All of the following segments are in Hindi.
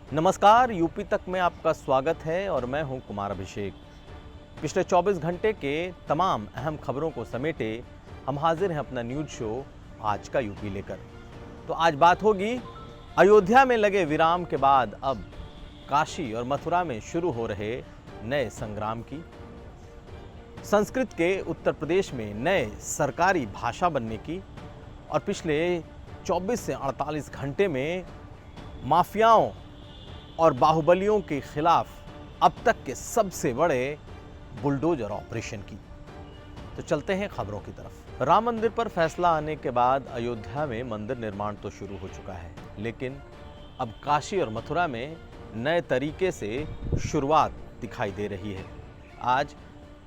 नमस्कार, यूपी तक में आपका स्वागत है और मैं हूं कुमार अभिषेक। पिछले 24 घंटे के तमाम अहम खबरों को समेटे हम हाजिर हैं अपना न्यूज़ शो आज का यूपी लेकर। तो आज बात होगी अयोध्या में लगे विराम के बाद अब काशी और मथुरा में शुरू हो रहे नए संग्राम की। संस्कृत के उत्तर प्रदेश में नए सरकारी भाषा बनने की और पिछले 24 से 48 घंटे में माफियाओं और बाहुबलियों के खिलाफ अब तक के सबसे बड़े बुलडोजर ऑपरेशन की। तो चलते हैं खबरों की तरफ। राम मंदिर पर फैसला आने के बाद अयोध्या में मंदिर निर्माण तो शुरू हो चुका है, लेकिन अब काशी और मथुरा में नए तरीके से शुरुआत दिखाई दे रही है। आज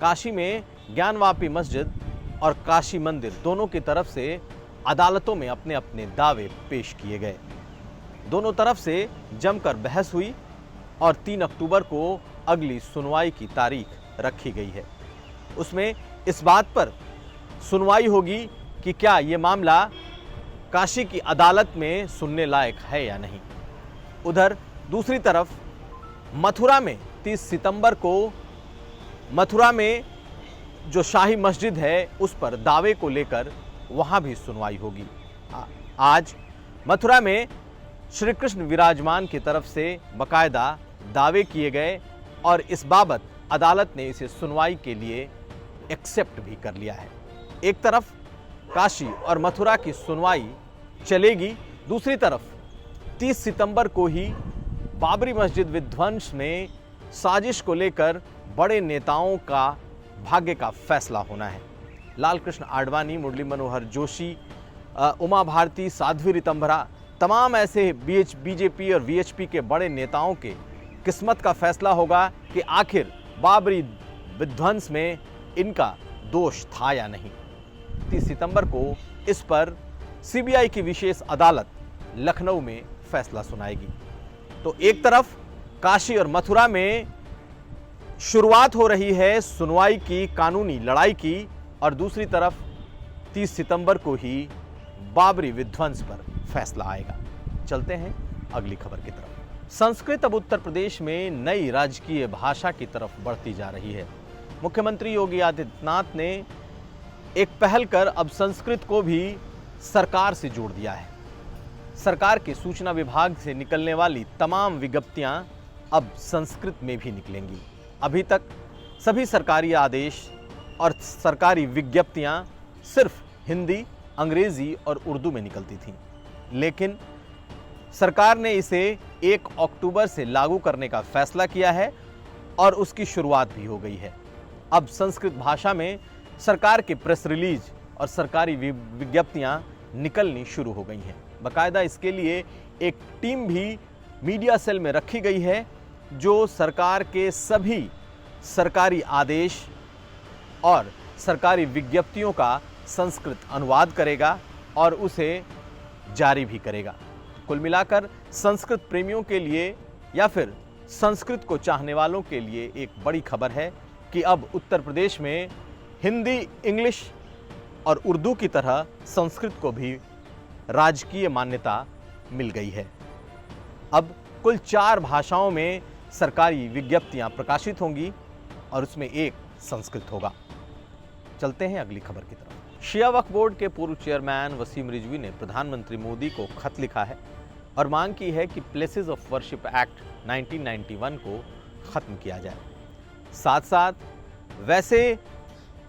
काशी में ज्ञानवापी मस्जिद और काशी मंदिर दोनों की तरफ से अदालतों में अपने अपने दावे पेश किए गए। दोनों तरफ से जमकर बहस हुई और 3 अक्टूबर को अगली सुनवाई की तारीख रखी गई है। उसमें इस बात पर सुनवाई होगी कि क्या ये मामला काशी की अदालत में सुनने लायक है या नहीं। उधर दूसरी तरफ मथुरा में 30 सितंबर को मथुरा में जो शाही मस्जिद है उस पर दावे को लेकर वहां भी सुनवाई होगी। आज मथुरा में श्री कृष्ण विराजमान की तरफ से बकायदा दावे किए गए और इस बाबत अदालत ने इसे सुनवाई के लिए एक्सेप्ट भी कर लिया है। एक तरफ काशी और मथुरा की सुनवाई चलेगी, दूसरी तरफ 30 सितंबर को ही बाबरी मस्जिद विध्वंस में साजिश को लेकर बड़े नेताओं का भाग्य का फैसला होना है। लाल कृष्ण आडवाणी, मुरली मनोहर जोशी, उमा भारती, साध्वी रितंभरा, तमाम ऐसे बीजेपी और वीएचपी के बड़े नेताओं के किस्मत का फैसला होगा कि आखिर बाबरी विध्वंस में इनका दोष था या नहीं। 30 सितंबर को इस पर सीबीआई की विशेष अदालत लखनऊ में फैसला सुनाएगी। तो एक तरफ काशी और मथुरा में शुरुआत हो रही है सुनवाई की, कानूनी लड़ाई की, और दूसरी तरफ 30 सितंबर को ही बाबरी विध्वंस पर फैसला आएगा। चलते हैं अगली खबर की तरफ। संस्कृत अब उत्तर प्रदेश में नई राजकीय भाषा की तरफ बढ़ती जा रही है। मुख्यमंत्री योगी आदित्यनाथ ने एक पहल कर अब संस्कृत को भी सरकार से जोड़ दिया है। सरकार के सूचना विभाग से निकलने वाली तमाम विज्ञप्तियां अब संस्कृत में भी निकलेंगी। अभी तक सभी सरकारी आदेश और सरकारी विज्ञप्तियां सिर्फ हिंदी, अंग्रेजी और उर्दू में निकलती थीं, लेकिन सरकार ने इसे 1 अक्टूबर से लागू करने का फैसला किया है और उसकी शुरुआत भी हो गई है। अब संस्कृत भाषा में सरकार के प्रेस रिलीज और सरकारी विज्ञप्तियां निकलनी शुरू हो गई हैं। बाकायदा इसके लिए एक टीम भी मीडिया सेल में रखी गई है जो सरकार के सभी सरकारी आदेश और सरकारी विज्ञप्तियों का संस्कृत अनुवाद करेगा और उसे जारी भी करेगा। कुल मिलाकर संस्कृत प्रेमियों के लिए या फिर संस्कृत को चाहने वालों के लिए एक बड़ी खबर है कि अब उत्तर प्रदेश में हिंदी, इंग्लिश और उर्दू की तरह संस्कृत को भी राजकीय मान्यता मिल गई है। अब कुल 4 भाषाओं में सरकारी विज्ञप्तियां प्रकाशित होंगी और उसमें एक संस्कृत होगा। चलते हैं अगली खबर की तरफ। शिया वक्फ बोर्ड के पूर्व चेयरमैन वसीम रिजवी ने प्रधानमंत्री मोदी को खत लिखा है और मांग की है कि प्लेसेस ऑफ वर्शिप एक्ट 1991 को खत्म किया जाए। साथ साथ वैसे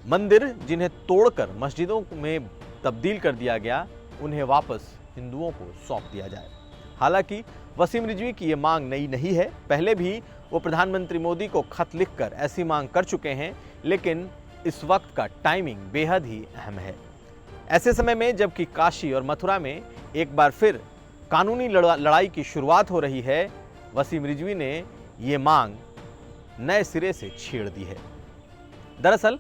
मंदिर जिन्हें तोड़कर मस्जिदों में तब्दील कर दिया गया, उन्हें वापस हिंदुओं को सौंप दिया जाए। हालांकि वसीम रिजवी की ये मांग नई नहीं है, पहले भी वो प्रधानमंत्री मोदी को खत लिखकर ऐसी मांग कर चुके हैं, लेकिन इस वक्त का टाइमिंग बेहद ही अहम है। ऐसे समय में जबकि काशी और मथुरा में एक बार फिर कानूनी लड़ाई की शुरुआत हो रही है, वसीम रिजवी ने ये मांग नए सिरे से छेड़ दी है। दरअसल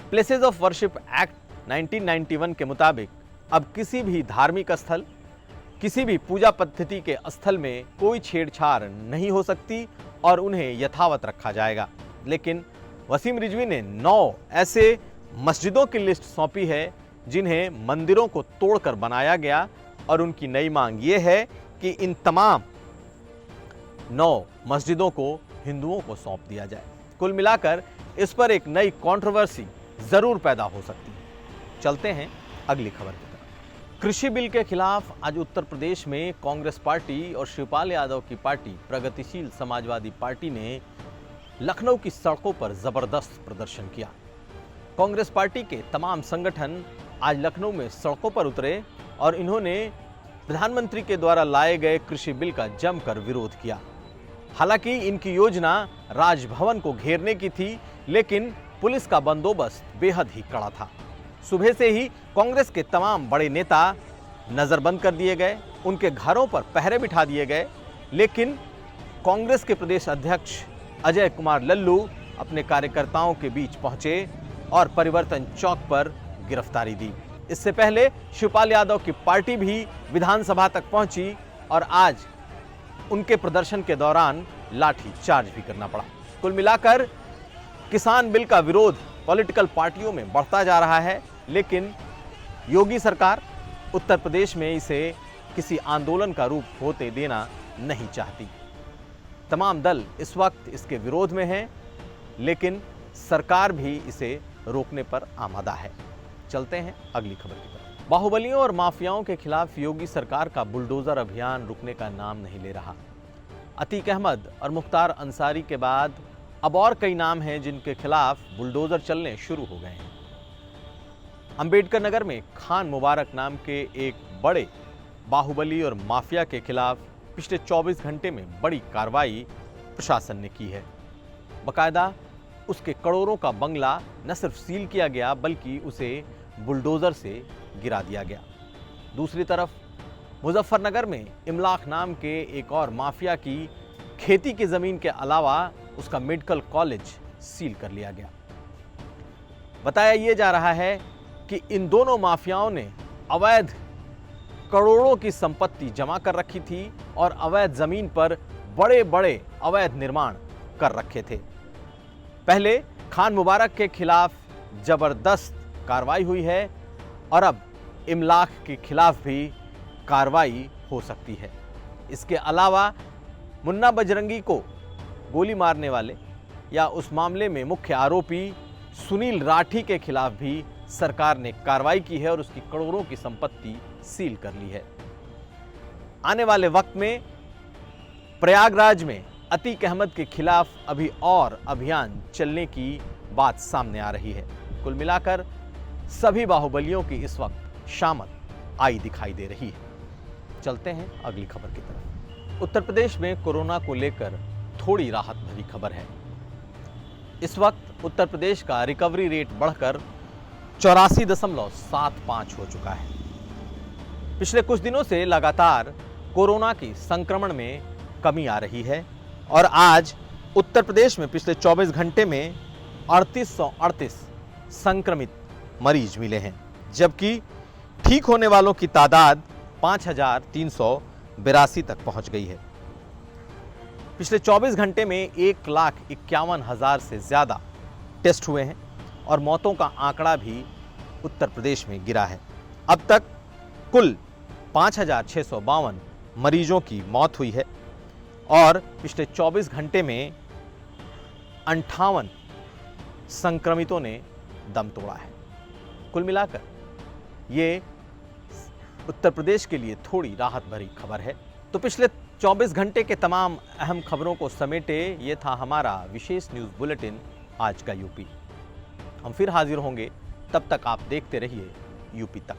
प्लेसेस ऑफ वर्शिप एक्ट 1991 के मुताबिक अब किसी भी धार्मिक स्थल, किसी भी पूजा पद्धति के स्थल में कोई छेड़छाड़ नहीं हो सकती और उन्हें यथावत रखा जाएगा। लेकिन वसीम रिजवी ने 9 ऐसे मस्जिदों की लिस्ट सौंपी है जिन्हें मंदिरों को तोड़कर बनाया गया और उनकी नई मांग ये है कि इन तमाम 9 मस्जिदों को हिंदुओं को सौंप दिया जाए। कुल मिलाकर इस पर एक नई कंट्रोवर्सी जरूर पैदा हो सकती है। चलते हैं अगली खबर की तरफ। कृषि बिल के खिलाफ आज उत्तर प्रदेश में कांग्रेस पार्टी और शिवपाल यादव की पार्टी प्रगतिशील समाजवादी पार्टी ने लखनऊ की सड़कों पर जबरदस्त प्रदर्शन किया। कांग्रेस पार्टी के तमाम संगठन आज लखनऊ में सड़कों पर उतरे और इन्होंने प्रधानमंत्री के द्वारा लाए गए कृषि बिल का जमकर विरोध किया। हालांकि इनकी योजना राजभवन को घेरने की थी, लेकिन पुलिस का बंदोबस्त बेहद ही कड़ा था। सुबह से ही कांग्रेस के तमाम बड़े नेता नजरबंद कर दिए गए, उनके घरों पर पहरे बिठा दिए गए, लेकिन कांग्रेस के प्रदेश अध्यक्ष अजय कुमार लल्लू अपने कार्यकर्ताओं के बीच पहुंचे और परिवर्तन चौक पर गिरफ्तारी दी। इससे पहले शिवपाल यादव की पार्टी भी विधानसभा तक पहुंची और आज उनके प्रदर्शन के दौरान लाठी चार्ज भी करना पड़ा। कुल मिलाकर किसान बिल का विरोध पॉलिटिकल पार्टियों में बढ़ता जा रहा है, लेकिन योगी सरकार उत्तर प्रदेश में इसे किसी आंदोलन का रूप होते देना नहीं चाहती। तमाम दल इस वक्त इसके विरोध में हैं, लेकिन सरकार भी इसे रोकने पर आमादा है। चलते हैं अगली खबर की तरफ। बाहुबलियों और माफियाओं के खिलाफ योगी सरकार का बुलडोजर अभियान रुकने का नाम नहीं ले रहा। अतीक अहमद और मुख्तार अंसारी के बाद अब और कई नाम हैं जिनके खिलाफ बुलडोजर चलने शुरू हो गए हैं। अंबेडकर नगर में खान मुबारक नाम के एक बड़े बाहुबली और माफिया के खिलाफ पिछले 24 घंटे में बड़ी कार्रवाई प्रशासन ने की है। बाकायदा उसके करोड़ों का बंगला न सिर्फ सील किया गया, बल्कि उसे बुलडोजर से गिरा दिया गया। दूसरी तरफ मुजफ्फरनगर में इमलाक नाम के एक और माफिया की खेती की जमीन के अलावा उसका मेडिकल कॉलेज सील कर लिया गया। बताया यह जा रहा है कि इन दोनों माफियाओं ने अवैध करोड़ों की संपत्ति जमा कर रखी थी और अवैध जमीन पर बड़े बड़े अवैध निर्माण कर रखे थे। पहले खान मुबारक के खिलाफ जबरदस्त कार्रवाई हुई है और अब इमलाक के खिलाफ भी कार्रवाई हो सकती है। इसके अलावा मुन्ना बजरंगी को गोली मारने वाले या उस मामले में मुख्य आरोपी सुनील राठी के खिलाफ भी सरकार ने कार्रवाई की है और उसकी करोड़ों की संपत्ति सील कर ली है। आने वाले वक्त में प्रयागराज में अतीक अहमद के खिलाफ अभी और अभियान चलने की बात सामने आ रही है। कुल मिलाकर सभी बाहुबलियों की इस वक्त शामत आई दिखाई दे रही है। चलते हैं अगली खबर की तरफ। उत्तर प्रदेश में कोरोना को लेकर थोड़ी राहत भरी खबर है। इस वक्त उत्तर प्रदेश का रिकवरी रेट बढ़कर 84.75 हो चुका है। पिछले कुछ दिनों से लगातार कोरोना की संक्रमण में कमी आ रही है और आज उत्तर प्रदेश में पिछले 24 घंटे में 3838 संक्रमित मरीज मिले हैं, जबकि ठीक होने वालों की तादाद 5382 तक पहुंच गई है। पिछले 24 घंटे में 1,51,000 से ज़्यादा टेस्ट हुए हैं और मौतों का आंकड़ा भी उत्तर प्रदेश में गिरा है। अब तक कुल 5,652 मरीजों की मौत हुई है और पिछले 24 घंटे में 58 संक्रमितों ने दम तोड़ा है। कुल मिलाकर ये उत्तर प्रदेश के लिए थोड़ी राहत भरी खबर है। तो पिछले 24 घंटे के तमाम अहम खबरों को समेटे ये था हमारा विशेष न्यूज़ बुलेटिन आज का यूपी। हम फिर हाजिर होंगे, तब तक आप देखते रहिए यूपी तक।